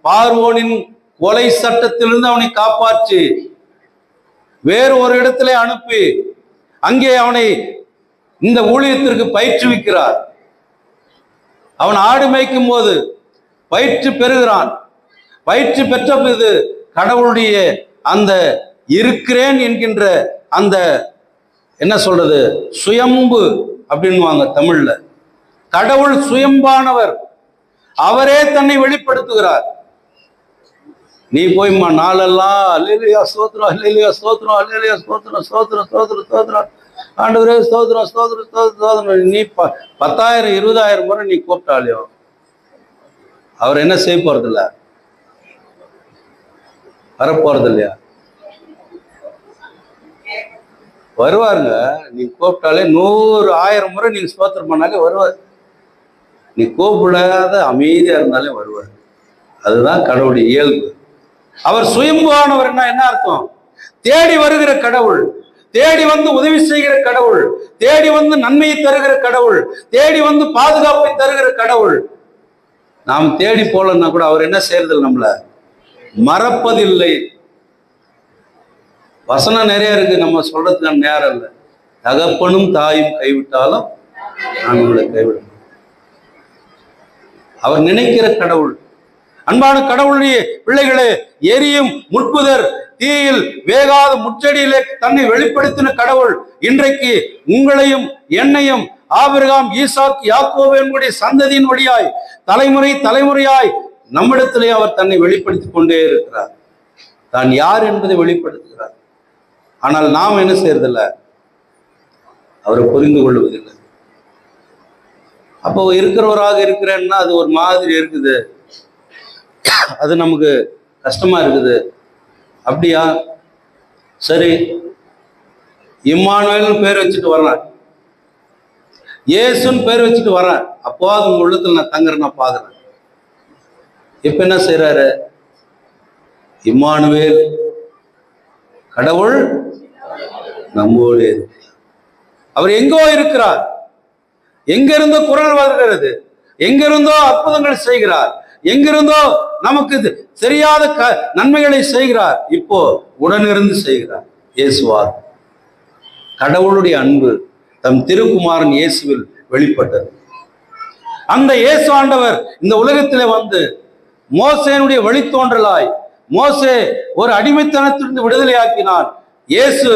பார்வோனின் கொலை சட்டத்திலிருந்து அவனை காப்பாற்றி வேறு ஒரு இடத்திலே அனுப்பி அங்கே அவனை இந்த ஊழியத்திற்கு பயிற்றுவிக்கிறார். அவன் ஆடு மேய்க்கும் போது பயிற்சி பெறுகிறான். பயிற்சி பெற்ற போது கடவுளுடைய அந்த இருக்கிறேன் என்கின்ற அந்த என்ன சொல்றது, சுயம்பு அப்படின்வாங்க தமிழ்ல. கடவுள் சுயம்பானவர், அவரே தன்னை வெளிப்படுத்துகிறார். நீ போய்மா நாளெல்லாம் அல்லேலூயா ஸ்தோத்திரம், அல்லேலூயா ஸ்தோத்திரம், அல்லேலூயா ஸ்தோத்திரம், ஸ்தோத்திரம் ஸ்தோத்திரம் ஸ்தோத்திரம், ஆண்டவரே ஸ்தோத்திரம் ஸ்தோத்திரம் ஸ்தோத்திரம், நீ 10,000 20,000 முறை நீ கூப்பிட்டாலையோ அவர் என்ன செய்ய போறது இல்ல, வரப்போறது இல்லையா? வருவாருங்க. நீ கூப்பிட்டாலே 100 1000 முறை நீங்க ஸ்தோத்திரம் பண்ணாலே வருவார். நீ கூப்பிடாத அமைதியா இருந்தாலே வருவார். அதுதான் கடவுளுடைய இயல்பு. அவர் சுயம்புவானவர் என்ன அர்த்தம்? தேடி வருகிற கடவுள், தேடி வந்து உதவி செய்கிற கடவுள், தேடி வந்து நன்மையை தருகிற கடவுள், தேடி வந்து பாதுகாப்பை தருகிற கடவுள். நாம் தேடி போலன்னா கூட அவர் என்ன செய்யறது? நம்மள மறப்பதில்லை. வசனம் நிறைய இருக்கு, நம்ம சொல்றதுக்கான நேரம் இல்லை. தகப்பனும் தாயும் கைவிட்டாலும் நான் உங்களை கைவிட. அவர் நினைக்கிற கடவுள். அன்பான கடவுளுடைய பிள்ளைகளே, எரியும் முட்புதர் தீயில் வேகாத முச்சடியிலே தன்னை வெளிப்படுத்தின கடவுள் இன்றைக்கு உங்களையும் என்னையும் ஆபிரகாம், ஈசாக், யாக்கோபு என்புடைய சந்ததியின் வழியாய் தலைமுறை தலைமுறையாய் நம்மிடத்திலே அவர் தன்னை வெளிப்படுத்திக் கொண்டே இருக்கிறார். தான் யார் என்பதை வெளிப்படுத்துகிறார். ஆனால் நாம் என்ன செய்யறதில்ல? அவரை புரிந்து கொள்வதில்லை. அப்போ இருக்கிறவராக இருக்கிறேன்னா அது ஒரு மாதிரி இருக்குது, அது நமக்கு கஷ்டமா இருக்குது. அப்படியா? சரி, இம்மானுவேல்னு பேர் வச்சுட்டு வர்றேன், இயேசுன்னு பேர் வச்சுட்டு வர்றேன், அப்போ அது உங்க உள்ளத்துல நான் தங்குறேன், நான் பாக்குறேன். இப்ப என்ன செய்யறாரு? இம்மானுவேல், கடவுள் நம்மோடு. அவர் எங்கோ இருக்கிறார், எங்கிருந்தோ குரல் வருகிறது, எங்கிருந்தோ அற்புதங்கள் செய்கிறார், எங்கிருந்தோ நமக்கு தெரியாத நன்மைகளை செய்கிறார். இப்போ உடனிருந்து செய்கிறார். இயேசுவார். கடவுளுடைய அன்பு தம் திருக்குமாரன் இயேசுவில் வெளிப்பட்டது. அந்த இயேசு ஆண்டவர் இந்த உலகத்திலே வந்து மோசேனுடைய வழித்தோன்றலாய், மோசே ஒரு அடிமைத்தனத்திலிருந்து விடுதலையாக்கினார். இயேசு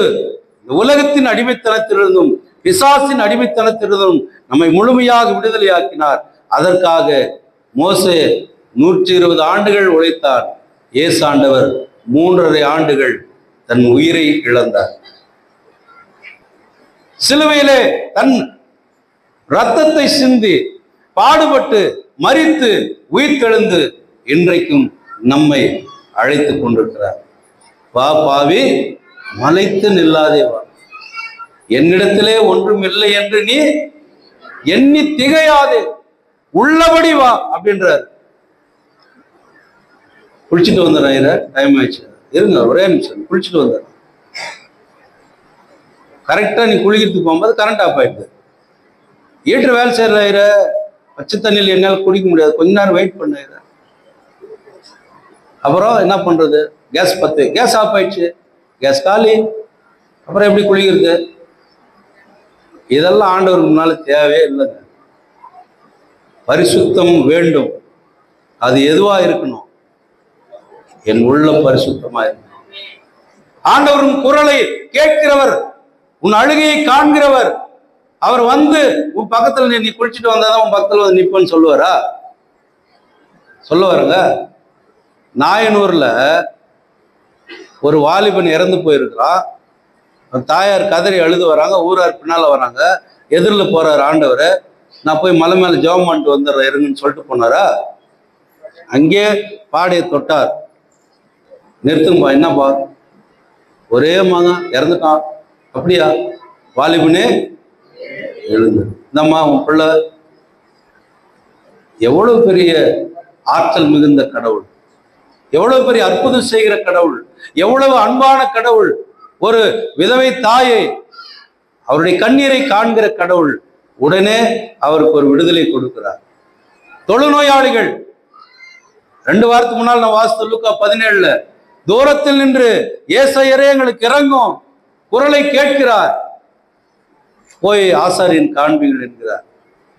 உலகத்தின் அடிமைத்தனத்திலிருந்தும் பிசாசின் அடிமைத்தனத்திலிருந்தும் நம்மை முழுமையாக விடுதலையாக்கினார். அதற்காக மோசே 120 ஆண்டுகள் உழைத்தார். இயேசு ஆண்டவர் 3.5 ஆண்டுகள் தன் உயிரை இழந்தார். சிலுவையிலே தன் இரத்தத்தை சிந்தி பாடுபட்டு மரித்து உயிர்த்தெழுந்து இன்றைக்கும் நம்மை அழைத்துக் கொண்டிருக்கிறார். வா பாவி, மலைத்து நில்லாதே வா, என்னிடத்திலே ஒன்றும் இல்லை என்று நீ எண்ணி திகையாதே, உள்ளபடி வா அப்படின்றார். குளிச்சுட்டு வந்துடுறேன், டைம் ஆயிடுச்சு, இருங்க ஒரே நிமிஷம், குளிச்சுட்டு வந்துடுறேன். கரெக்டா நீ குளிக்கிறதுக்கு போகும்போது கரண்ட் ஆஃப் ஆயிடுது. ஈட்டர் வேலை செய்யற பச்சை தண்ணியில் என்னால் குடிக்க முடியாது, கொஞ்ச நேரம் வெயிட் பண்ண. அப்புறம் என்ன பண்றது? கேஸ் பத்து, கேஸ் ஆஃப் ஆயிடுச்சு, கேஸ் காலி, அப்புறம் எப்படி குளிக்கிறது? இதெல்லாம் ஆண்டவருக்கு முன்னால தேவையே இல்லைங்க. பரிசுத்தம் வேண்டும். அது எதுவா இருக்கணும்? என் உள்ள பரிசுத்தமா இருக்கணும். ஆண்டவரின் குரலை கேட்கிறவர், உன் அழுகையை காண்கிறவர், அவர் வந்து உன் பக்கத்துல நீ குளிச்சுட்டு வந்தாதான் உன் பக்கத்துல வந்து நிப்பன்னு சொல்லுவாரா? சொல்லுவாருங்க. நாயனூர்ல ஒரு வாலிபன் இறந்து போயிருக்கிறான். தாயார் கதறி அழுது வராங்க, ஊரார் பின்னால வராங்க. எதிரில் போறாரு ஆண்டவர். நான் போய் மலை மேல ஜெபம் பண்ணிட்டு வந்துடுறேன் இருங்கன்னு சொல்லிட்டு போனாரா? அங்கே பாடையை தொட்டார். நிறுத்துங்கப்பா, என்னப்பா? ஒரே மகன் இறந்துட்டான். அப்படியா? வாலிபனே எழுந்து, இந்தம்மா உன் பிள்ளை. எவ்வளவு பெரிய ஆற்றல் மிகுந்த கடவுள், எவ்வளவு பெரிய அற்புதம் செய்கிற கடவுள், எவ்வளவு அன்பான கடவுள். ஒரு விதவை தாயை, அவருடைய கண்ணீரை காண்கிற கடவுள் உடனே அவருக்கு ஒரு விடுதலை கொடுக்கிறார். தொழுநோயாளிகள் 2 வாரத்துக்கு முன்னால் நான் வாசித்த லூக்கா 17 தூரத்தில் நின்று ஏசையரே எங்களுக்கு இறங்கும் குரலை கேட்கிறார். போய் ஆசாரியன் காண்பீர்கள் என்கிறார்.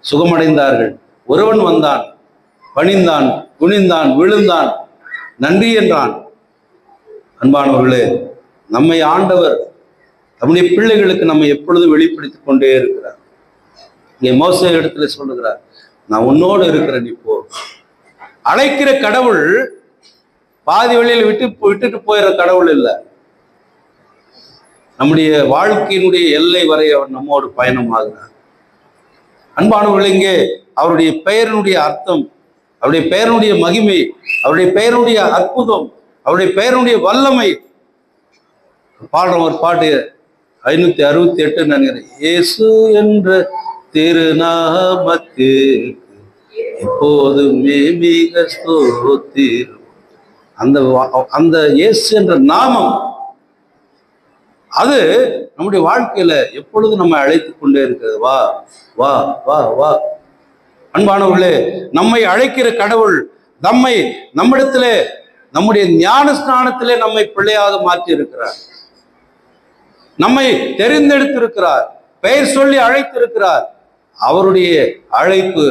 சுகமடைந்தார்கள். ஒருவன் வந்தான், பணிந்தான், குனிந்தான், விழுந்தான், நன்றி என்றான். அன்பானவர்களே, நம்மை ஆண்டவர் நம்முடைய பிள்ளைகளுக்கு நம்ம எப்பொழுதும் வெளிப்படுத்திக் கொண்டே இருக்கிறார். இங்கே மோசே இடத்துல சொல்லுகிறார், நான் உன்னோடு இருக்கிறேன். இப்போ அழைக்கிற கடவுள் பாதி வழியில் விட்டுட்டு போயிடுற கடவுள் இல்லை. நம்முடைய வாழ்க்கையினுடைய எல்லை வரை அவர் நம்மோடு பயணமாகிறார். அன்பானவர்கள், இங்கே அவருடைய பெயரினுடைய அர்த்தம், அவருடைய பெயருடைய மகிமை, அவருடைய பெயருடைய அற்புதம், அவருடைய பெயருடைய வல்லமை பாடுற ஒரு பாட்டு 568 நினைக்கிறேன். இயேசு என்ற திருநாமத்திற்கு எப்போதுமே மிக ஸ்தோத்திரம். அந்த அந்த இயேசு என்ற நாமம் அது நம்முடைய வாழ்க்கையில எப்பொழுதும் நம்ம அழைத்து கொண்டே இருக்கிறது. வா வா வா வா. அன்பானவர்களே, நம்மை அழைக்கிற கடவுள் நம்மிடத்திலே நம்முடைய ஞான ஸ்நானத்திலே நம்மை பிள்ளையாக மாற்றி இருக்கிறார். நம்மை தெரிந்தெடுத்திருக்கிறார், பெயர் சொல்லி அழைத்திருக்கிறார். அவருடைய அழைப்பு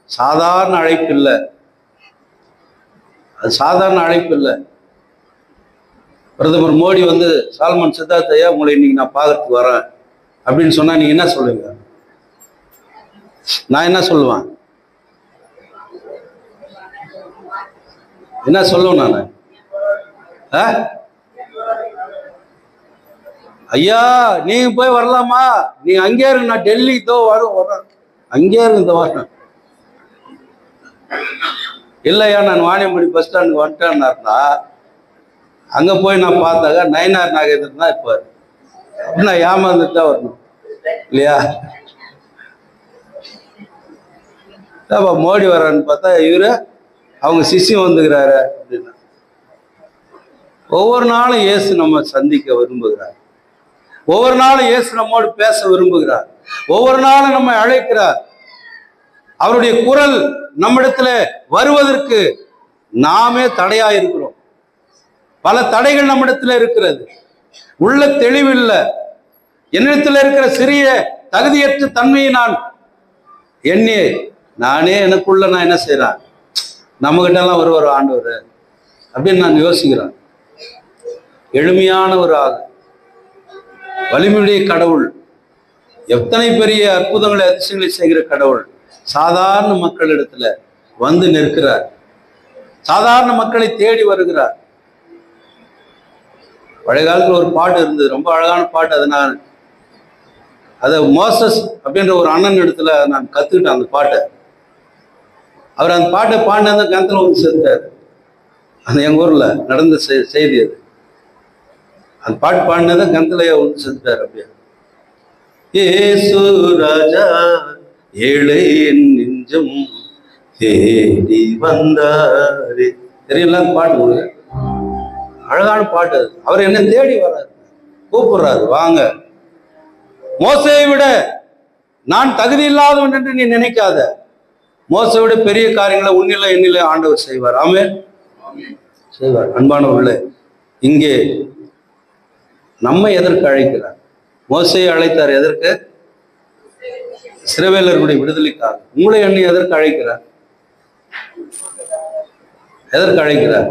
சாதாரண அழைப்பு இல்லை. அது சாதாரண அழைப்பு இல்லை. பிரதமர் மோடி வந்து சால்மன் சித்தார்த்தையா உங்களை இன்னைக்கு நான் பார்க்கறதுக்கு வரேன் அப்படின்னு சொன்னா நீங்க என்ன சொல்லுவீங்க? நான் என்ன சொல்லுவேன்? என்ன சொல்லுவேன் நான்? ஐயா நீங்க போய் வரலாமா? நீங்க அங்கே இருங்க, நான் டெல்லி இதோ வரேன், அங்கே இருங்க, இதோ வரேன். இல்லையா நான் வாணியம்படி பஸ் ஸ்டாண்டுக்கு வந்துட்டேன்னாருனா அங்க போய் நான் பார்த்தாக்கா நயினார் நாகேந்திரன் தான் இருப்பார். அப்படின்னா ஏமாந்துட்டு தான் வரணும் இல்லையா? மோடி வரான்னு பார்த்தா இவரு அவங்க சிஷ்யம் வந்துக்கிறாரு அப்படின்னா. ஒவ்வொரு நாளும் இயேசு நம்ம சந்திக்க விரும்புகிறார். ஒவ்வொரு நாளும் இயேசு நம்மோடு பேச விரும்புகிறார். ஒவ்வொரு நாளும் நம்மை அழைக்கிறார். அவருடைய குரல் நம்மிடத்துல வருவதற்கு நாமே தடையா இருக்கிறோம். பல தடைகள் நம்மிடத்துல இருக்கிறது. உள்ள தெளிவில்லை. என்னிடத்துல இருக்கிற சிறிய தகுதியற்ற தன்மையை நான் எண்ணி நானே எனக்குள்ள நான் என்ன செய்யறேன், நம்ம கிட்ட எல்லாம் வருவார் ஆண்டவர் அப்படின்னு நான் யோசிக்கிறேன். எளிமையான ஒரு ஆள், வலிமையுடைய கடவுள், எத்தனை பெரிய அற்புதங்களை அதிசயங்களை செய்கிற கடவுள் சாதாரண மக்களிடத்துல வந்து நிற்கிறார். சாதாரண மக்களை தேடி வருகிறார். பழைய காலத்துல ஒரு பாட்டு இருந்தது, ரொம்ப அழகான பாட்டு. அதை மோசஸ் அப்படின்ற ஒரு அண்ணன் இடத்துல நான் கத்துக்கிட்டேன் அந்த பாட்டை. அவர் அந்த பாட்டை பாடினது கிணத்துல வந்து சேர்த்தார். அந்த எங்க ஊர்ல நடந்த செய்தி அது. அந்த பாட்டு பாடினதை கிணத்துல வந்து சேர்த்தார். அப்படியே ஏசு ராஜா ஏழை என் நெஞ்சம் தேடி வந்தாரு. தெரியல அந்த பாட்டு, அழகான பாட்டு. அவர் என்ன தேடி வர்றாரு, கூப்பிடுறாரு, வாங்க. மோசையை விட நான் தகுதி இல்லாதவன் என்று நீ நினைக்காத. மோசை விட பெரிய காரியங்களை உன்னில எண்ணில ஆண்டவர் செய்வார். ஆமென், செய்வார். அன்பானவர்களே, இங்கே நம்மை எதற்கு அழைக்கிறார்? மோசையை அழைத்தார் எதற்கு? இஸ்ரவேலர்களுடைய விடுதலைக்காக. உங்களை எண்ணி எதற்கு அழைக்கிறார்? எதற்கு அழைக்கிறார்?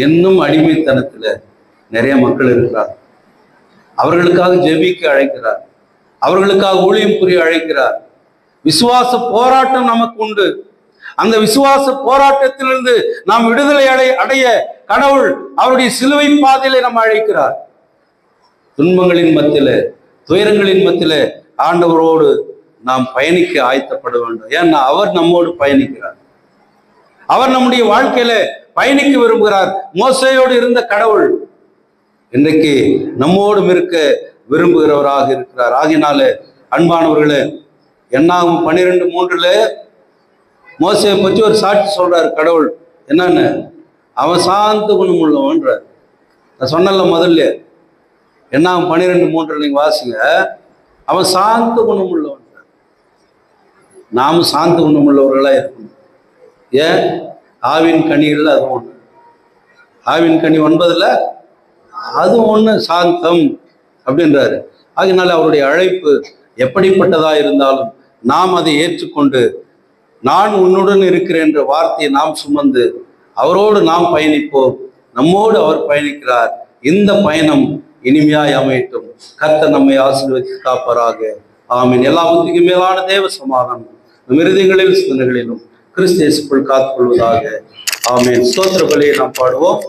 இன்னும் அடிமைத்தனத்துல நிறைய மக்கள் இருக்கிறார். அவர்களுக்காக ஜெபிக்க அழைக்கிறார். அவர்களுக்காக ஊழியம் புரிய அழைக்கிறார். விசுவாச போராட்டம் நமக்கு உண்டு. அந்த விசுவாச போராட்டத்திலிருந்து நாம் விடுதலை அடைய கடவுள் அவருடைய சிலுவை பாதையிலே நம்ம அழைக்கிறார். துன்பங்களின் மத்தியில, துயரங்களின் மத்தியில ஆண்டவரோடு நாம் பயணிக்க ஆயத்தப்பட வேண்டும். ஏன்னா அவர் நம்மோடு பயணிக்கிறார். அவர் நம்முடைய வாழ்க்கையில பயணிக்க விரும்புகிறார். மோசையோடு இருந்த கடவுள் இன்றைக்கு நம்மோடும் இருக்க விரும்புகிறவராக இருக்கிறார். ஆகினால அன்பானவர்களே, என்னாகும் 12:3 மோசையை பற்றி ஒரு சாட்சி சொல்றாரு கடவுள். என்னன்னு? அவன் சாந்த குணம் உள்ளவன்றார். நான் சொன்னல முதல்ல, என்னாகும் 12:3 நீங்க வாசிங்க. அவன் சாந்த குணம் உள்ளவன். நாமும் சாந்த குணம் உள்ளவர்களா இருக்கணும். ஏன்? ஆவின் கனிகள்ல அது ஒண்ணு. ஆவின் கனி 9 அது ஒண்ணு சாந்தம் அப்படின்றாரு. ஆகினால அவருடைய அழைப்பு எப்படிப்பட்டதா இருந்தாலும் நாம் அதை ஏற்றுக்கொண்டு, நான் உன்னுடன் இருக்கிறேன் என்ற வார்த்தையை நாம் சுமந்து அவரோடு நாம் பயணிப்போம். நம்மோடு அவர் பயணிக்கிறார். இந்த பயணம் இனிமையாய் அமையட்டும். கர்த்தர் நம்மை ஆசீர்வதித்து காப்பாராக. ஆமீன். எல்லாவற்றுக்கும் மேலான தேவ சமாதானம் நம் இருதயங்களிலும் சிந்தனைகளிலும் கிறிஸ்து இயேசுக்குள் காத்துக்கொள்வதாக. ஆமீன். ஸ்தோத்திர பலியை நாம் பாடுவோம்.